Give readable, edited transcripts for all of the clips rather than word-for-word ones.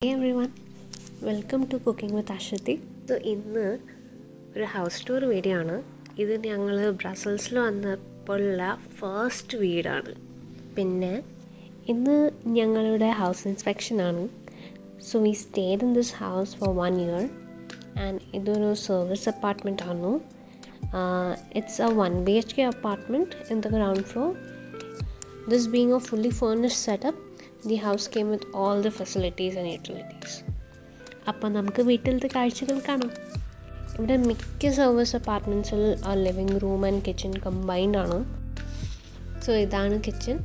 Hey everyone, welcome to Cooking with Ashwati. So ഇന്ന് ഒരു house tour video ആണ്. ഇത് ഞങ്ങൾ ബ്രസൽസിൽ വന്നപ്പോഴുള്ള ഫസ്റ്റ് വീടാണ്. പിന്നെ ഇന്ന് ഞങ്ങളുടെ ഹൗസ് ഇൻസ്പെക്ഷൻ ആണ്. So we stayed in this house for 1 year and ഇതൊരു സർവീസ് അപ്പാർട്ട്മെൻറ്റ് ആണ്. It's a 1 BHK apartment in the ground floor. This being a fully furnished setup, the house came with all the facilities and utilities. അപ്പോൾ നമുക്ക് വീട്ടിലത്തെ കാഴ്ചകൾ കാണാം. ഇവിടെ മിക്ക service അപ്പാർട്ട്മെൻറ്റ്സിൽ living room and kitchen combined ആണ്. സോ ഇതാണ് കിച്ചൺ.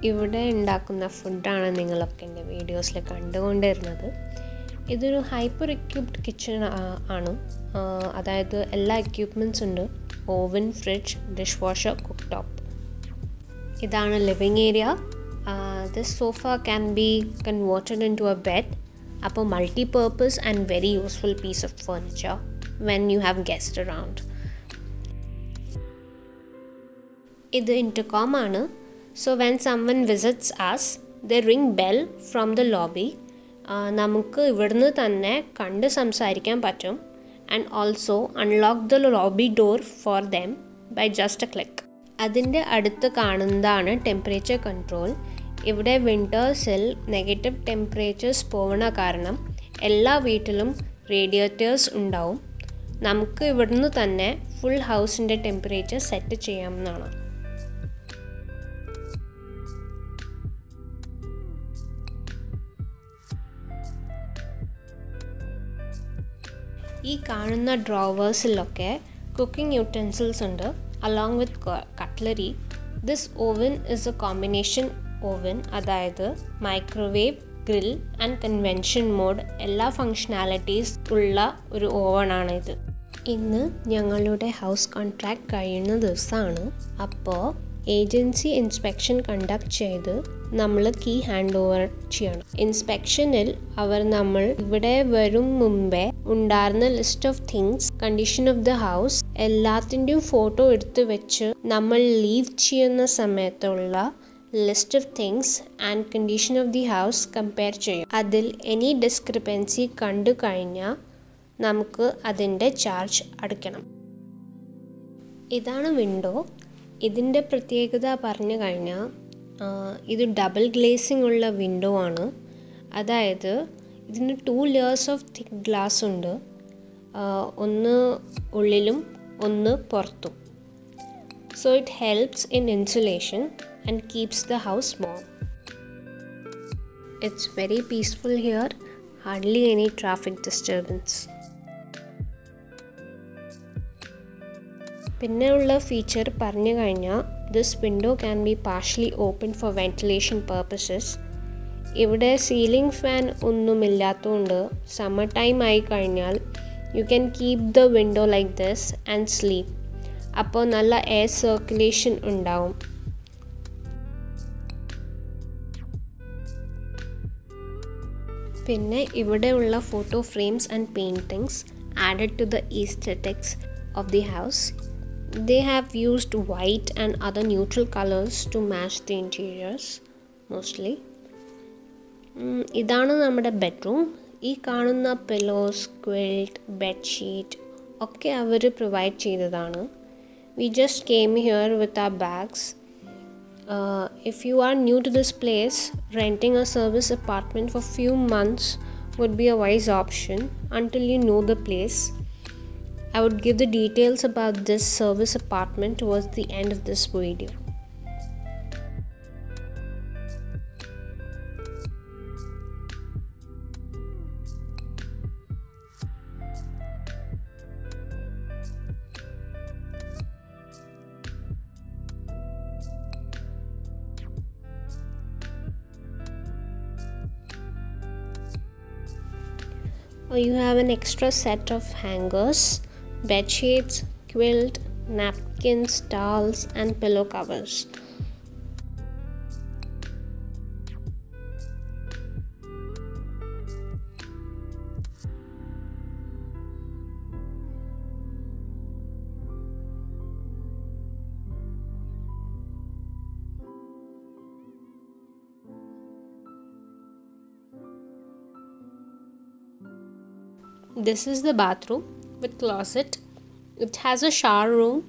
ഇവിടെ ഉണ്ടാക്കുന്ന ഫുഡാണ് നിങ്ങളൊക്കെ എൻ്റെ വീഡിയോസിൽ കണ്ടുകൊണ്ടിരുന്നത്. ഇതൊരു ഹൈപ്പർ എക്യുപ്ഡ് കിച്ചൺ ആണ്. അതായത് എല്ലാ എക്യുപ്മെൻറ്റ്സ് ഉണ്ട്. Oven, fridge, dish washer, cook top. ഇതാണ് living area. This sofa can be converted into a bed. A multi-purpose and very useful piece of furniture when you have guests around. This intercom aanu. So when someone visits us, they ring bell from the lobby. Namukku ividnu thanne kandu samsarikkan pattum and also unlock the lobby door for them by just a click. അതിൻ്റെ അടുത്ത് കാണുന്നതാണ് temperature control. ഇവിടെ വിൻ്റേഴ്സിൽ negative temperatures പോകണ കാരണം എല്ലാ വീട്ടിലും radiators ഉണ്ടാവും. നമുക്ക് ഇവിടുന്ന് തന്നെ ഫുൾ ഹൗസിൻ്റെ ടെമ്പറേച്ചർ സെറ്റ് ചെയ്യാവുന്നതാണ്. ഈ കാണുന്ന ഡ്രോവേഴ്സിലൊക്കെ കുക്കിംഗ് യൂട്ടൻസിൽസ് ഉണ്ട് along with cutlery. This oven is a combination oven, അതായത് microwave, grill and convention mode എല്ലാ ഫങ്ഷനാലിറ്റീസ് ഉള്ള ഒരു ഓവനാണ് ഇത്. ഇന്ന് ഞങ്ങളുടെ ഹൗസ് കോൺട്രാക്ട് കഴിയുന്ന ദിവസമാണ്. അപ്പോൾ ഏജൻസി ഇൻസ്പെക്ഷൻ കണ്ടക്ട് ചെയ്ത് നമ്മൾ കീ ഹാൻഡ് ഓവർ ചെയ്യണം. ഇൻസ്പെക്ഷനിൽ അവർ നമ്മൾ ഇവിടെ വരും മുമ്പേ ഉണ്ടായിരുന്ന list of things, condition of the house എല്ലാത്തിൻ്റെയും ഫോട്ടോ എടുത്ത് വെച്ച് നമ്മൾ ലീവ് ചെയ്യുന്ന സമയത്തുള്ള list of things and condition of the house compare ചെയ്യും. അതിൽ എനി ഡിസ്ക്രിപ്പൻസി കണ്ടു കഴിഞ്ഞാൽ നമുക്ക് അതിൻ്റെ ചാർജ് അടയ്ക്കണം. ഇതാണ് വിൻഡോ. ഇതിൻ്റെ പ്രത്യേകത പറഞ്ഞു കഴിഞ്ഞാൽ ഇത് ഡബിൾ ഗ്ലേസിംഗ് ഉള്ള വിൻഡോ ആണ്. അതായത് ഇതിന് 2 layers ഓഫ് തിക്ക് ഗ്ലാസ് ഉണ്ട്. ഒന്ന് ഉള്ളിലും ഒന്ന് പുറത്തും. So it helps in insulation and keeps the house warm. It's very peaceful here. Hardly any traffic disturbance. പിന്നെ ഉള്ള ഫീച്ചർ പറഞ്ഞു കഴിഞ്ഞാൽ this window can be partially open for ventilation purposes. ഇവിടെ സീലിംഗ് ഫാൻ ഒന്നുമില്ലാത്തതുകൊണ്ട് സമ്മർ ടൈം ആയി കഴിഞ്ഞാൽ you can keep the window like this and sleep. അപ്പോൾ നല്ല എയർ സർക്കുലേഷൻ ഉണ്ടാവും. പിന്നെ ഇവിടെയുള്ള photo frames and paintings added to the aesthetics of the house. They have used white and other neutral colors to match the interiors mostly. ഇതാണ് നമ്മുടെ bedroom. ഈ കാണുന്ന pillows, quilt, bedsheet ഒക്കെ അവർ പ്രൊവൈഡ് ചെയ്തതാണ്. We just came here with our bags. If you are new to this place, renting a service apartment for few months would be a wise option until you know the place. I would give the details about this service apartment towards the end of this video. You have an extra set of hangers, bed sheets, quilt, napkins, towels and pillow covers. This is the bathroom with closet. It has a shower room.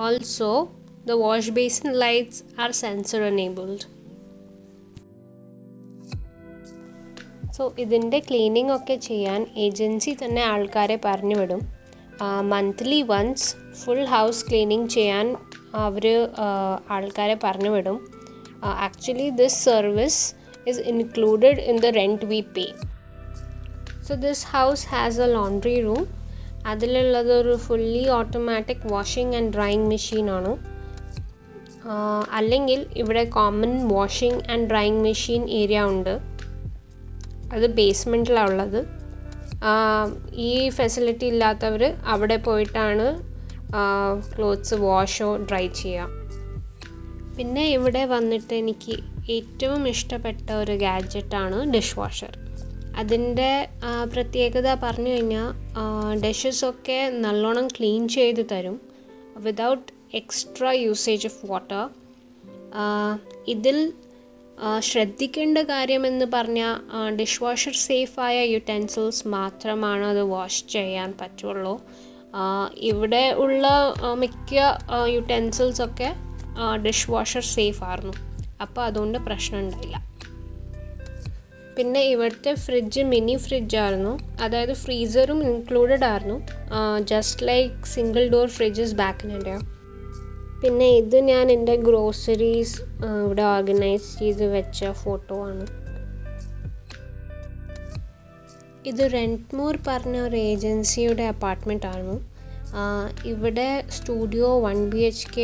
Also, the wash basin lights are sensor enabled. So ഇതിൻ്റെ cleaning ഒക്കെ ചെയ്യാൻ agency തന്നെ ആൾക്കാരെ പറഞ്ഞു വിടും. Monthly once full house cleaning ചെയ്യാൻ അവർ ആൾക്കാരെ പറഞ്ഞു വിടും. Actually this service is included in the rent we pay. So this house has a laundry room. അതിലുള്ളത് ഒരു fully automatic washing and drying മെഷീനാണ്. അല്ലെങ്കിൽ ഇവിടെ common washing and drying machine area ഉണ്ട്. അത് ബേസ്മെൻറ്റിലാണ് ഉള്ളത്. ഈ ഫെസിലിറ്റി ഇല്ലാത്തവർ അവിടെ പോയിട്ടാണ് ക്ലോത്ത്സ് വാഷോ ഡ്രൈ ചെയ്യുക. പിന്നെ ഇവിടെ വന്നിട്ട് എനിക്ക് ഏറ്റവും ഇഷ്ടപ്പെട്ട ഒരു ഗാഡ്ജറ്റാണ് ഡിഷ് വാഷർ. അതിൻ്റെ പ്രത്യേകത പറഞ്ഞു കഴിഞ്ഞാൽ ഡിഷസൊക്കെ നല്ലോണം ക്ലീൻ ചെയ്ത് തരും without extra usage of water. ഇതിൽ ശ്രദ്ധിക്കേണ്ട കാര്യമെന്ന് പറഞ്ഞാൽ ഡിഷ് വാഷർ സേഫായ യുടെൻസിൽസ് മാത്രമാണ് അത് വാഷ് ചെയ്യാൻ പറ്റുള്ളൂ. ഇവിടെ ഉള്ള മിക്ക യുടെൻസിൽസൊക്കെ ഡിഷ് വാഷർ സേഫ് ആയിരുന്നു, അപ്പോൾ അതുകൊണ്ട് പ്രശ്നം ഉണ്ടായില്ല. പിന്നെ ഇവിടുത്തെ ഫ്രിഡ്ജ് മിനി ഫ്രിഡ്ജായിരുന്നു, അതായത് ഫ്രീസറും ഇൻക്ലൂഡഡ് ആയിരുന്നു, just like single door fridges back in India. പിന്നെ ഇത് ഞാൻ എൻ്റെ ഗ്രോസറീസ് ഇവിടെ ഓർഗനൈസ് ചെയ്ത് വെച്ച ഫോട്ടോ ആണ്. ഇത് റെൻറ്റ്മോർ പറഞ്ഞ ഒരു ഏജൻസിയുടെ അപ്പാർട്ട്മെൻ്റ് ആണ്. ഇവിടെ സ്റ്റുഡിയോ 1 BHK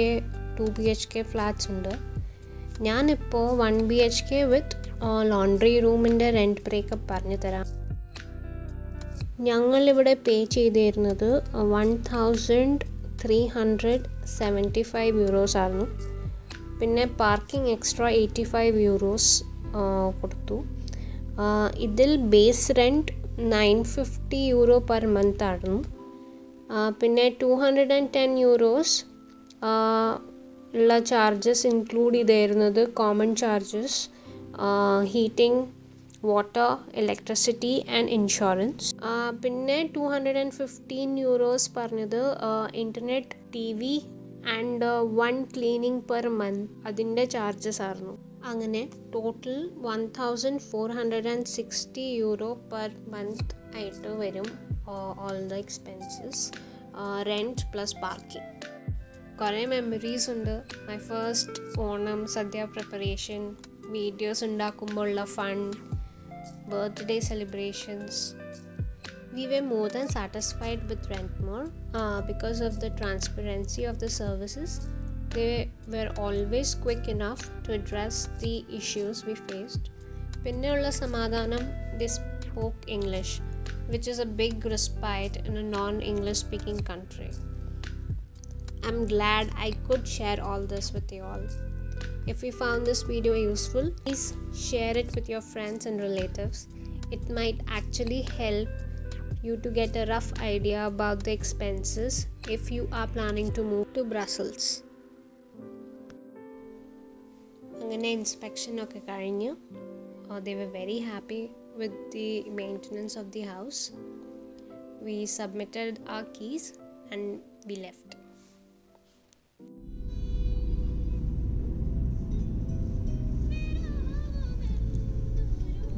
2 BHK ഫ്ലാറ്റ്സ് ഉണ്ട്. ഞാനിപ്പോൾ 1 BHK വിത്ത് ലോണ്ട്രി റൂമിൻ്റെ റെൻറ്റ് ബ്രേക്കപ്പ് പറഞ്ഞു തരാം. ഞങ്ങളിവിടെ പേ ചെയ്തിരുന്നത് 1375 euros ആയിരുന്നു. പിന്നെ പാർക്കിംഗ് എക്സ്ട്രാ 85 euros കൊടുത്തു. ഇതിൽ base rent 950 euro per month ആയിരുന്നു. പിന്നെ 210 euros ഉള്ള ചാർജസ് ഇൻക്ലൂഡ് ചെയ്തിരുന്നത് common charges, heating, water, electricity and insurance. പിന്നെ 215 euros പറഞ്ഞത് internet, TV and 1 cleaning per month അതിൻ്റെ ചാർജസ് ആയിരുന്നു. അങ്ങനെ ടോട്ടൽ 1460 euro പെർ മന്ത് ആയിട്ട് വരും all the expenses, rent plus parking. കുറേ മെമ്മറീസ് ഉണ്ട്. My first Onam, sadya preparation, videos ഉണ്ടാക്കുമ്പോഴുള്ള fun, birthday celebrations. We were more than satisfied with Rentmore because of the transparency of the services. They were always quick enough to address the issues we faced. പിന്നെയുള്ള സമാധാനം, they spoke English, which is a big respite in a non-English speaking country. I'm glad I could share all this with you all. If you found this video useful, please share it with your friends and relatives. It might actually help you to get a rough idea about the expenses if you are planning to move to Brussels. അങ്ങനെ inspection ഒക്കെ കഴിഞ്ഞു. They were very happy with the maintenance of the house. We submitted our keys and we left.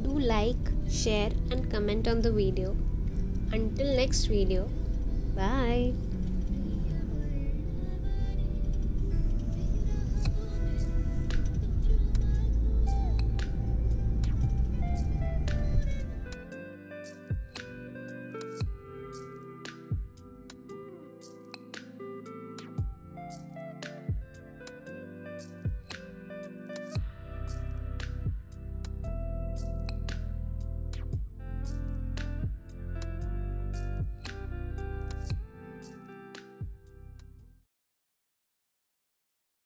Do like, share and comment on the video. Until next video, bye.